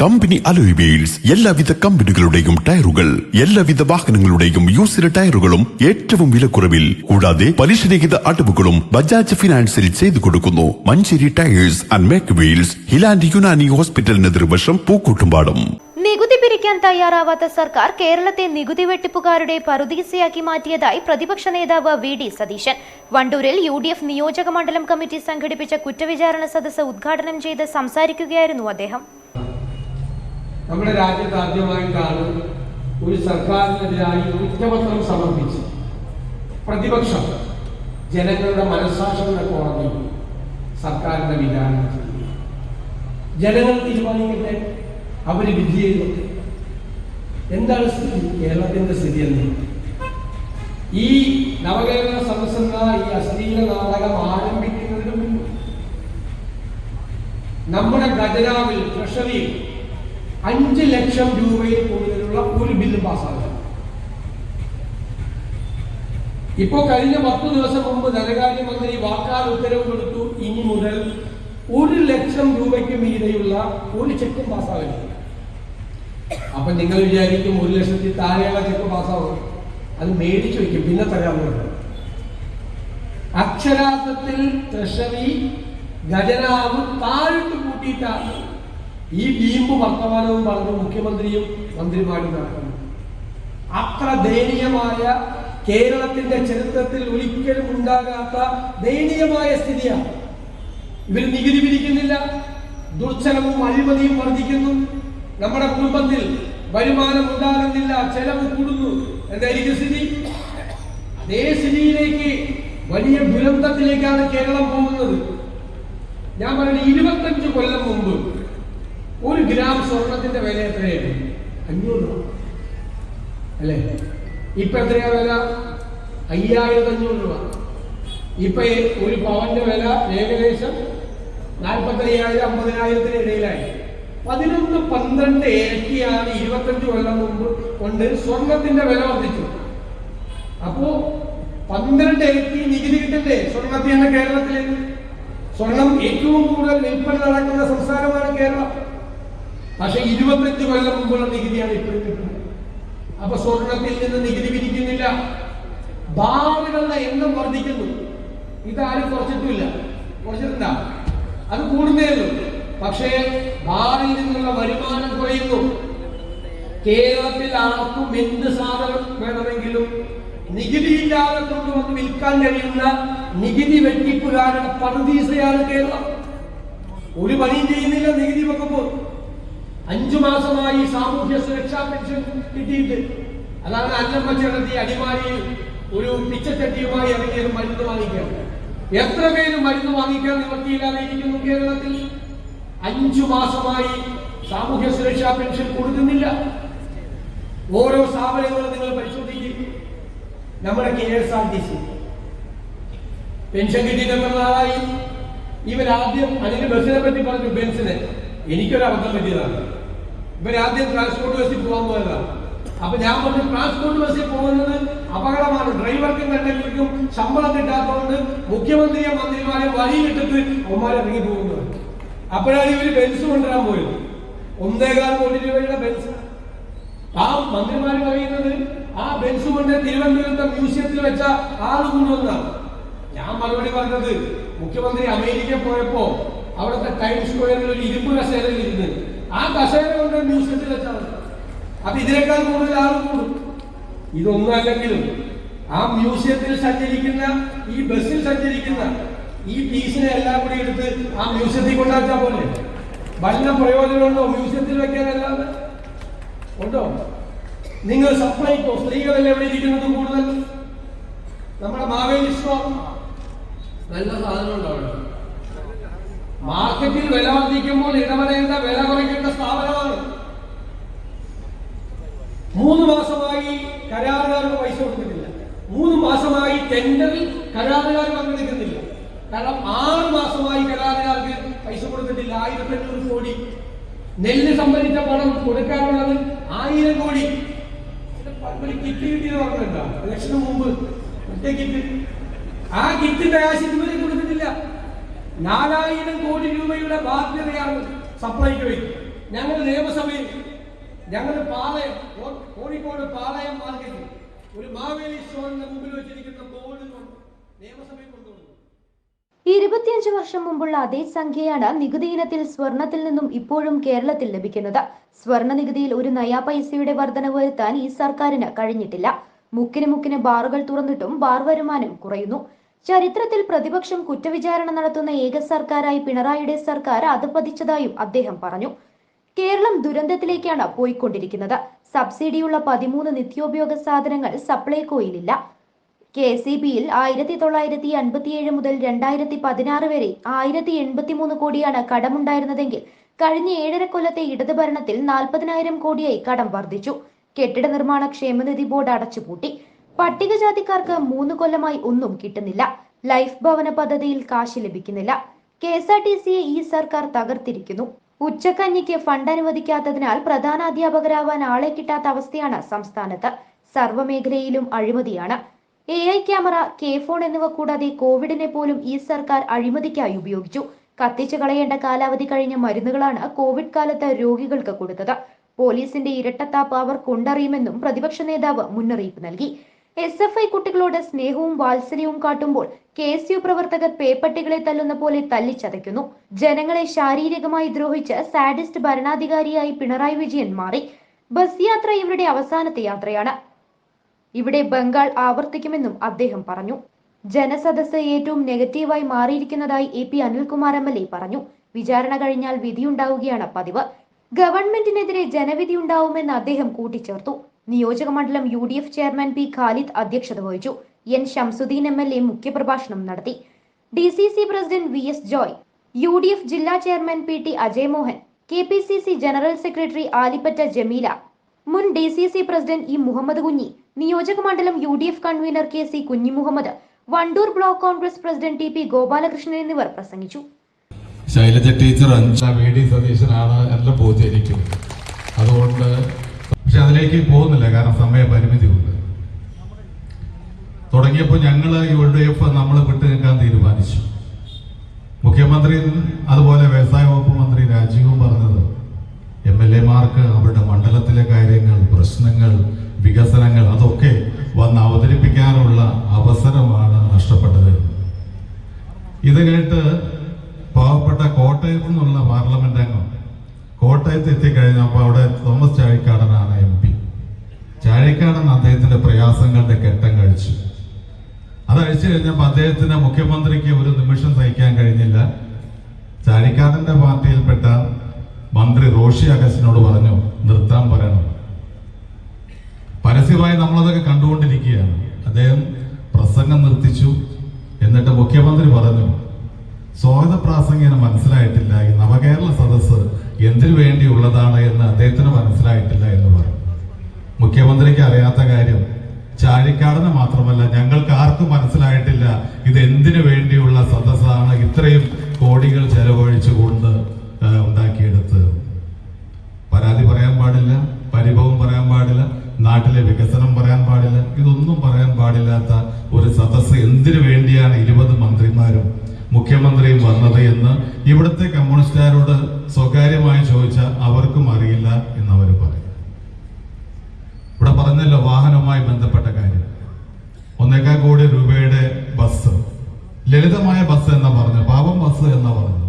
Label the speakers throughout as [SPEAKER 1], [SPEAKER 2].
[SPEAKER 1] Company alloy wheels. എല്ലാവിധ കമ്പനികളുടെയും ടയറുകൾ, എല്ലാവിധ വാഹനങ്ങളുടെയും യൂസ്ഡ് ടയറുകളും ഏറ്റവും വിലക്കുറവിൽ. കൂടാതെ പലിശരഹിത അടവുകളും ബജാജ് ഫിനാൻസിൽ ചെയ്തു കൊടുക്കുന്നു. Manjeri tyres and make wheels, highland Unani ഹോസ്പിറ്റലിന് എതിർവശം, പൂക്കോട്ടുംപാടം.
[SPEAKER 2] നികുതി പിരിക്കാൻ തയ്യാറാവാത്ത സർക്കാർ കേരളത്തെ നികുതി വെട്ടിപ്പുകാരുടെ പറുദീസയാക്കി മാറ്റിയതായി പ്രതിപക്ഷ നേതാവ് വി.ഡി. സതീശൻ വണ്ടൂരിൽ UDF നിയോജക മണ്ഡലം കമ്മിറ്റി സംഘടിപ്പിച്ച കുറ്റവിചാരണ സദസ്സ് ഉദ്ഘാടനം ചെയ്ത് സംസാരിക്കുകയായിരുന്നു അദ്ദേഹം.
[SPEAKER 3] നമ്മുടെ രാജ്യത്ത് ആദ്യമായിട്ടാണ് ഒരു സർക്കാരിനെതിരായി കുറ്റപത്രം സമർപ്പിച്ച് പ്രതിപക്ഷം ജനങ്ങളുടെ മനസ്സാക്ഷിയുടെ കോടതിയിൽ സർക്കാരിന്റെ വിചാരണ ചെയ്തു. ജനങ്ങൾ തീരുമാനിക്കട്ടെ, അവര് വിധി ചെയ്തോട്ടെ. എന്താണ് സ്ഥിതി? കേരളത്തിന്റെ സ്ഥിതി എന്ന് ഈ നവകേരള സദസ്സെന്ന ഈ അശ്ലീല നാടകം ആരംഭിക്കുന്നതിന് മുമ്പ് നമ്മുടെ ഖജനാവിൽ, ട്രഷറിയിൽ 5 ലക്ഷം രൂപയിൽ കൂടുതലുള്ള ഒരു ബില്ല് പാസ്സാകുക. ഇപ്പോ കഴിഞ്ഞ 10 ദിവസം മുമ്പ് ധനകാര്യമന്ത്രി വാക്കാൽ ഉത്തരവ് കൊടുത്തു, ഇനി മുതൽ 1 ലക്ഷം രൂപയ്ക്ക് മീതെയുള്ള ഒരു ചെക്കും പാസ്സാവില്ല. അപ്പൊ നിങ്ങൾ വിചാരിക്കും 1 ലക്ഷത്തിൽ താഴെയുള്ള ചെക്ക് പാസ്സാവും, അത് മേടിച്ചു വയ്ക്കും, പിന്നെ തരാമെന്ന്. അക്ഷരാർത്ഥത്തിൽ ട്രഷറി ഖജനാവ് താഴിട്ട് കൂട്ടിയിട്ടാണ് ഈ വീമ്പ് വർത്തമാനവും പറഞ്ഞ് മുഖ്യമന്ത്രിയും മന്ത്രിമാരും നടക്കുന്നു. അത്ര ദയനീയമായ, കേരളത്തിന്റെ ചരിത്രത്തിൽ ഒരിക്കലും ഉണ്ടാകാത്ത ദയനീയമായ സ്ഥിതിയാണ്. ഇവർ നികുതി പിരിക്കുന്നില്ല, ദുർച്ചലവും അഴിമതിയും വർദ്ധിക്കുന്നു, നമ്മുടെ കുടുംബത്തിൽ വരുമാനം ഉണ്ടാകുന്നില്ല, ചെലവ് കൂടുന്നു. എന്തായിരിക്കും സ്ഥിതി? അതേ സ്ഥിതിയിലേക്ക്, വലിയ ദുരന്തത്തിലേക്കാണ് കേരളം പോകുന്നത്. ഞാൻ പറയുന്നത് 25 കൊല്ലം മുമ്പ് 1 ഗ്രാം സ്വർണത്തിന്റെ വില എത്രയായിരുന്നു? 500 രൂപ അല്ലേ? ഇപ്പൊ എത്രയാ വില? 5500 രൂപ. ഇപ്പൊ ഒരു പവന്റെ വില ഏകദേശം 45,000 50,000 ഇടയിലായി. 11-12 ഇരട്ടിയാണ് 25 കൊല്ലം മുമ്പ് കൊണ്ട് സ്വർണത്തിന്റെ വില വർദ്ധിച്ചു. അപ്പോ 12 ഇരട്ടി നികുതി കിട്ടണ്ടേ സ്വർണത്തിന്? കേരളത്തില് സ്വർണം ഏറ്റവും കൂടുതൽ വിൽപ്പന നടക്കുന്ന സംസ്ഥാനമാണ് കേരളം. പക്ഷെ 25 കൊല്ലം മുമ്പുള്ള നികുതിയാണ് ഇപ്പോഴും കിട്ടുന്നത്. അപ്പൊ സ്വർണത്തിൽ നിന്ന് നികുതി പിരിക്കുന്നില്ല, ബാറുകളുടെ എണ്ണം വർദ്ധിക്കുന്നു. ഇതാരും കുറച്ചിട്ടില്ല, കുറച്ചിട്ടുണ്ടാ, അത് കൂടുന്നേ ഉള്ളൂ. പക്ഷേ ബാറിൽ നിന്നുള്ള വരുമാനം കുറയുന്നു. കേരളത്തിൽ ആർക്കും എന്ത് സാധനം വേണമെങ്കിലും നികുതിയില്ലാതെ കൊണ്ടുവന്ന് വിൽക്കാൻ കഴിയുന്ന നികുതി വെട്ടിപ്പുകാരുടെ പറുദീസയാണ് കേരളം. ഒരു പണിയും ചെയ്യുന്നില്ല നികുതി വകുപ്പ്. 5 മാസമായി സാമൂഹ്യ സുരക്ഷാ പെൻഷൻ കിട്ടിയിട്ട്, അതാണ് അന്നം വച്ചെടുത്തി അടിമാലിയിൽ ഒരു പിച്ചച്ചട്ടിയുമായി ഇറങ്ങിയത് മരുന്ന് വാങ്ങിക്കാൻ. എത്ര പേര് മരുന്ന് വാങ്ങിക്കാൻ നിവർത്തിയില്ലാതെ ഇരിക്കുന്നു കേരളത്തിൽ? 5 മാസമായി സാമൂഹ്യ സുരക്ഷാ പെൻഷൻ കൊടുക്കുന്നില്ല. ഓരോ സ്ഥാപനങ്ങളും നിങ്ങൾ പരിശോധിക്കും. നമ്മുടെ KSRTC പെൻഷൻ കിട്ടിയിട്ട് എത്ര നാളായി? ഇവരാദ്യം അതിന് ബസ്സിനെ പറ്റി പറഞ്ഞു, ബെൻസിനെ. എനിക്കൊരു അബദ്ധം പറ്റിയതാണ്. ഇവരാദ്യം ട്രാൻസ്പോർട്ട് ബസ്സിൽ പോകാൻ പോയതാണ്. അപ്പൊ ഞാൻ പറഞ്ഞു, ട്രാൻസ്പോർട്ട് ബസ്സിൽ പോകുന്നത് അപകടമാണ്, ഡ്രൈവർക്കും കണ്ടക്ടർക്കും ശമ്പളം കിട്ടാത്തതുകൊണ്ട് മുഖ്യമന്ത്രിയെ മന്ത്രിമാരെ വഴിയിലിട്ടിട്ട് അവന്മാരെ ഇറങ്ങി പോകുന്നത്. അപ്പോഴാണ് ഇവര് ബെൻസ് കൊണ്ടുവരാൻ പോയത്. 1.25 കോടി രൂപയുടെ ബെൻസ്. ആ മന്ത്രിമാർ പറയുന്നത് ആ ബെൻസ് കൊണ്ട് തിരുവനന്തപുരത്തെ മ്യൂസിയത്തിൽ വെച്ച ആള് കൊണ്ടുവന്നാണ്. ഞാൻ മറുപടി പറഞ്ഞത്, മുഖ്യമന്ത്രി അമേരിക്ക പോയപ്പോ അവിടുത്തെ ടൈംസ് സ്ക്വയറിൽ ഒരു ഇരുമ്പ് കസേരയിൽ ഇരുന്ന് ആ കസേര കൊണ്ട് മ്യൂസിയത്തിൽ വെച്ചാണ്. അപ്പൊ ഇതിനേക്കാൾ കൂടുതൽ ആൾ കൂടും. ഇതൊന്നും അല്ലെങ്കിലും ആ മ്യൂസിയത്തിൽ സഞ്ചരിക്കുന്ന, ഈ ബസ്സിൽ സഞ്ചരിക്കുന്ന ഈ പീസിനെ എല്ലാം കൂടി എടുത്ത് ആ മ്യൂസിയത്തിൽ കൊണ്ടാച്ചാൽ പോലെ വല്ല പ്രയോജനമുണ്ടോ? മ്യൂസിയത്തിൽ വെക്കാനല്ലാതെ ഉണ്ടോ? നിങ്ങൾ സപ്ലൈക്കോ, സ്ത്രീകളെല്ലാം എവിടെ ഇരിക്കുന്നത് കൂടുതൽ? നമ്മുടെ മാവേലി സ്റ്റോർ നല്ല സാധനം ഉണ്ടാവും. മാർക്കറ്റിൽ വില വർദ്ധിക്കുമ്പോൾ ഇടപെടേണ്ട, വില കുറയ്ക്കേണ്ട സ്ഥാപനമാണ്. 3 മാസമായി കരാറുകാർക്ക് പൈസ കൊടുക്കുന്നില്ല. 3 മാസമായി ടെൻഡറിൽ കരാറുകാർ പങ്കെടുക്കുന്നില്ല. കാരണം 6 മാസമായി കരാറുകാർക്ക് പൈസ കൊടുത്തിട്ടില്ല. 1500 കോടി. നെല്ല് സംഭരിച്ച പണം കൊടുക്കാനുള്ളത് 1000 കോടി. കിറ്റ് കിട്ടിയെന്ന് പറഞ്ഞിട്ടുണ്ടോ? ഇലക്ഷന് മുമ്പ് മറ്റേ കിറ്റ്, ആ കിറ്റിന്റെ കാശ് ഇതുവരെ കൊടുത്തിട്ടില്ല. 4000 കോടി രൂപയുടെ ബാധ്യതയാണ് സപ്ലൈക്ക് വയ്ക്കുന്നത്. ഞങ്ങൾ നിയമസഭയിൽ ഞങ്ങൾ പാളയം കോഴിക്കോട് പാളയം മാർക്കറ്റിൽ ഒരു മാവേലി സ്റ്റോറിന്റെ മുമ്പിൽ വെച്ചിരിക്കുന്ന ബോർഡ് നിയമസഭയിൽ കൊണ്ടുവന്നു.
[SPEAKER 2] 25 വർഷം മുമ്പുള്ള അതേ സംഖ്യയാണ് നികുതി ഇനത്തിൽ സ്വർണത്തിൽ നിന്നും ഇപ്പോഴും കേരളത്തിൽ ലഭിക്കുന്നത്. സ്വർണ്ണ നികുതിയിൽ ഒരു നയാ പൈസയുടെ വർധനവ് വരുത്താൻ ഈ സർക്കാരിന് കഴിഞ്ഞിട്ടില്ല. മുക്കിന് ബാറുകൾ തുറന്നിട്ടും ബാർ വരുമാനം കുറയുന്നു. ചരിത്രത്തിൽ പ്രതിപക്ഷം കുറ്റവിചാരണ നടത്തുന്ന ഏക സർക്കാരായി പിണറായിയുടെ സർക്കാർ അധപ്പതിച്ചതായും അദ്ദേഹം പറഞ്ഞു. കേരളം ദുരന്തത്തിലേക്കാണ് പോയിക്കൊണ്ടിരിക്കുന്നത്. സബ്സിഡിയുള്ള 13 നിത്യോപയോഗ സാധനങ്ങൾ സപ്ലൈകോയിലില്ല. KCBയിൽ 1957 മുതൽ 2016 വരെ 1083 കോടിയാണ് കടമുണ്ടായിരുന്നതെങ്കിൽ കഴിഞ്ഞ 7.5 കൊല്ലത്തെ ഇടത് ഭരണത്തിൽ 40,000 കോടിയായി കടം വർദ്ധിച്ചു. കെട്ടിട നിർമ്മാണ ക്ഷേമനിധി ബോർഡ് അടച്ചുപൂട്ടി. പട്ടികജാതിക്കാർക്ക് 3 കൊല്ലമായി ഒന്നും കിട്ടുന്നില്ല. ലൈഫ് ഭവന പദ്ധതിയിൽ കാശ് ലഭിക്കുന്നില്ല. KSRTCയെ ഈ സർക്കാർ തകർത്തിരിക്കുന്നു. ഉച്ചക്കഞ്ഞിക്ക് ഫണ്ട് അനുവദിക്കാത്തതിനാൽ പ്രധാന അധ്യാപകരാവാൻ ആളെ കിട്ടാത്ത അവസ്ഥയാണ് സംസ്ഥാനത്ത്. സർവ്വമേഖലയിലും അഴിമതിയാണ്. AI ക്യാമറ, K-ഫോൺ എന്നിവ കൂടാതെ കോവിഡിനെ പോലും ഈ സർക്കാർ അഴിമതിക്കായി ഉപയോഗിച്ചു. കത്തിച്ചു കളയേണ്ട കാലാവധി കഴിഞ്ഞ മരുന്നുകളാണ് കോവിഡ് കാലത്ത് രോഗികൾക്ക് കൊടുത്തത്. പോലീസിന്റെ ഇരട്ടത്താപ്പ് അവർ കൊണ്ടറിയുമെന്നും പ്രതിപക്ഷ നേതാവ് മുന്നറിയിപ്പ് നൽകി. SFI കുട്ടികളോട് സ്നേഹവും വാത്സല്യവും കാട്ടുമ്പോൾ KSU പ്രവർത്തകർ പേപ്പട്ടികളെ തല്ലുന്ന പോലെ തല്ലിച്ചതയ്ക്കുന്നു. ജനങ്ങളെ ശാരീരികമായി ദ്രോഹിച്ച് സാഡിസ്റ്റ് ഭരണാധികാരിയായി പിണറായി വിജയൻ മാറി. ബസ് യാത്ര ഇവരുടെ അവസാനത്തെ യാത്രയാണ്. ഇവിടെ ബംഗാൾ ആവർത്തിക്കുമെന്നും അദ്ദേഹം പറഞ്ഞു. ജനസദസ് ഏറ്റവും നെഗറ്റീവായി മാറിയിരിക്കുന്നതായി AP അനിൽകുമാർ MLA പറഞ്ഞു. വിചാരണ കഴിഞ്ഞാൽ വിധിയുണ്ടാവുകയാണ് പതിവ്. ഗവൺമെന്റിനെതിരെ ജനവിധി ഉണ്ടാവുമെന്ന് അദ്ദേഹം കൂട്ടിച്ചേർത്തു. നിയോജക മണ്ഡലം UDF ചെയർമാൻ P ഖാലിദ് അധ്യക്ഷത വഹിച്ചു. N ഷംസുദ്ദീൻ MLA മുഖ്യപ്രഭാഷണം നടത്തി. DCC president VS Joy, UDF ജില്ലാ chairman PT Ajay Mohan, KPCC general secretary Alippatta Jameela, മുൻ DCC president E Muhammad Kunhi, നിയോജക മണ്ഡലം UDF convener KC Kunhimuhammad, Wandoor block Congress president TP Gopalakrishnan എന്നിവർ പ്രസംഗിച്ചു.
[SPEAKER 4] ശൈലജ ടീച്ചർ 5 VD സതീശനാണ് എല്ലാം ബോധിച്ചിരിക്കുന്നത്. അതുകൊണ്ട് പക്ഷെ അതിലേക്ക് പോകുന്നില്ല, കാരണം സമയപരിമിതി ഉണ്ട്. തുടങ്ങിയപ്പോൾ ഞങ്ങൾ UDF നമ്മൾ വിട്ടു നിൽക്കാൻ തീരുമാനിച്ചു. മുഖ്യമന്ത്രി അതുപോലെ വ്യവസായ വകുപ്പ് മന്ത്രി രാജീവും പറഞ്ഞത് MLA-മാർക്ക് അവരുടെ മണ്ഡലത്തിലെ കാര്യങ്ങൾ, പ്രശ്നങ്ങൾ, വികസനങ്ങൾ അതൊക്കെ വന്ന് അവതരിപ്പിക്കാനുള്ള അവസരമാണ് നഷ്ടപ്പെട്ടത്. ഇത് കേട്ട് പാവപ്പെട്ട കോട്ടയത്തു നിന്നുള്ള പാർലമെന്റ് അംഗം കോട്ടയത്ത് എത്തിക്കഴിഞ്ഞപ്പോൾ അവിടെ തോമസ് ചാഴിക്കാടനാണ് MP. ചാഴിക്കാടൻ അദ്ദേഹത്തിന്റെ പ്രയാസങ്ങളുടെ ഘട്ടം കഴിച്ചു. അതഴിച്ചു കഴിഞ്ഞപ്പോൾ അദ്ദേഹത്തിന് മുഖ്യമന്ത്രിക്ക് ഒരു നിമിഷം സഹിക്കാൻ കഴിഞ്ഞില്ല. ചാഴിക്കാടന്റെ പാർട്ടിയിൽപ്പെട്ട മന്ത്രി റോഷി അഗസ്റ്റിനോട് പറഞ്ഞു, നിർത്താൻ പറയണം. പരസ്യമായി നമ്മളതൊക്കെ കണ്ടുകൊണ്ടിരിക്കുകയാണ്. അദ്ദേഹം പ്രസംഗം നിർത്തിച്ചു. എന്നിട്ട് മുഖ്യമന്ത്രി പറഞ്ഞു, സ്വാഗത പ്രാസംഗികന് മനസ്സിലായിട്ടില്ല, ഈ നവകേരള സദസ്സ് എന്തിനു വേണ്ടിയുള്ളതാണ് എന്ന് അദ്ദേഹത്തിന് മനസ്സിലായിട്ടില്ല എന്ന് പറഞ്ഞു. മുഖ്യമന്ത്രിക്ക് അറിയാത്ത കാര്യം ചാഴിക്കാടന് മാത്രമല്ല ഞങ്ങൾക്ക് ആർക്കും മനസ്സിലായിട്ടില്ല ഇത് എന്തിനു വേണ്ടിയുള്ള സദസ്സാണ്, ഇത്രയും കോടികൾ ചെലവഴിച്ചുകൊണ്ട് ഉണ്ടാക്കിയെടുത്ത്. പരാതി പറയാൻ പാടില്ല, പരിഭവം പറയാൻ പാടില്ല, നാട്ടിലെ വികസനം പറയാൻ പാടില്ല, ഇതൊന്നും പറയാൻ പാടില്ലാത്ത ഒരു സദസ്സ് എന്തിനു വേണ്ടിയാണ് 20 മന്ത്രിമാരും മുഖ്യമന്ത്രിയും വന്നത് എന്ന് ഇവിടുത്തെ കമ്മ്യൂണിസ്റ്റുകാരോട് സ്വകാര്യമായി ചോദിച്ചാൽ അവർക്കും അറിയില്ല എന്നവർ പറയും. ഇവിടെ പറഞ്ഞല്ലോ വാഹനവുമായി ബന്ധപ്പെട്ട കാര്യം. 1.25 കോടി രൂപയുടെ ബസ്, ലളിതമായ ബസ് എന്നാ പറഞ്ഞു, പാവം ബസ് എന്നാ പറഞ്ഞു.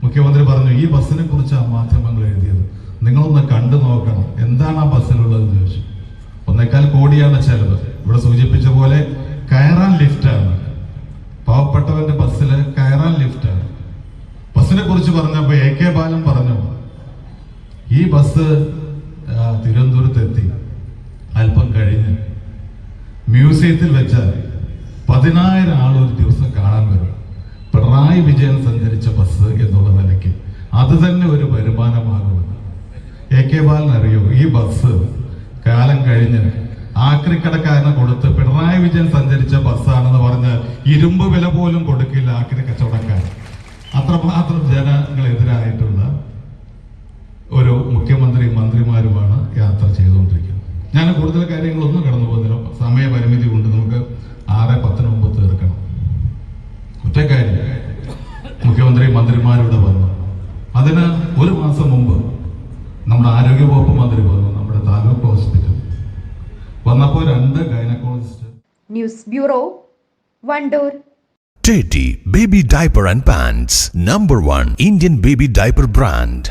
[SPEAKER 4] മുഖ്യമന്ത്രി പറഞ്ഞു, ഈ ബസ്സിനെ കുറിച്ചാണ് മാധ്യമങ്ങൾ എഴുതിയത്, നിങ്ങളൊന്ന് കണ്ടു നോക്കണം, എന്താണ് ആ ബസ്സിലുള്ളതെന്ന് ചോദിച്ചു. 1.25 കോടിയാണ് ചെലവ്. ഇവിടെ സൂചിപ്പിച്ച പോലെ കയറാൻ ലിഫ്റ്റാണ്, പാവപ്പെട്ടവന്റെ ബസ്സിൽ കയറാൻ ലിഫ്റ്റാണ്. ബസ്സിനെ കുറിച്ച് പറഞ്ഞപ്പോൾ AK ബാലൻ പറഞ്ഞു, ഈ ബസ് തിരുവനന്തപുരത്തെത്തി അല്പം കഴിഞ്ഞ് മ്യൂസിയത്തിൽ വെച്ചാൽ 10,000 ആൾ ഒരു ദിവസം കാണാൻ വരും. പിണറായി വിജയൻ സഞ്ചരിച്ച ബസ് എന്നുള്ള നിലയ്ക്ക് അത് തന്നെ ഒരു വരുമാനമാകുമെന്ന് AK ബാലൻ അറിയൂ. ഈ ബസ് കാലം കഴിഞ്ഞ് ആക്രിക്കടക്കാരനെ കൊടുത്ത് പിണറായി വിജയൻ സഞ്ചരിച്ച ബസ്സാണെന്ന് പറഞ്ഞ് ഇരുമ്പ് വില പോലും കൊടുക്കില്ല ആക്രി കച്ചവടക്കാർ. അത്രമാത്രം ജനങ്ങളെതിരായിട്ടുള്ള ഒരു മുഖ്യമന്ത്രിയും മന്ത്രിമാരുമാണ് യാത്ര ചെയ്തുകൊണ്ടിരിക്കുന്നത്. ഞാൻ കൂടുതൽ കാര്യങ്ങളൊന്നും കടന്നു പോകുന്നില്ല, സമയപരിമിതി കൊണ്ട് നമുക്ക് 6:10 മുമ്പ് തീർക്കണം. ഒറ്റക്കാര്യം, മുഖ്യമന്ത്രി മന്ത്രിമാരുടെ വന്നു. അതിന് 1 മാസം മുമ്പ് ആരോഗ്യവകുപ്പ് മന്ത്രി വന്നു നമ്മുടെ താലൂക്ക് ഹോസ്പിറ്റൽ വന്നപ്പോൾ 2 gynaecologist.
[SPEAKER 2] News bureau, Wandoor.
[SPEAKER 5] Teddy Baby Diaper and Pants, #1 Indian baby diaper brand.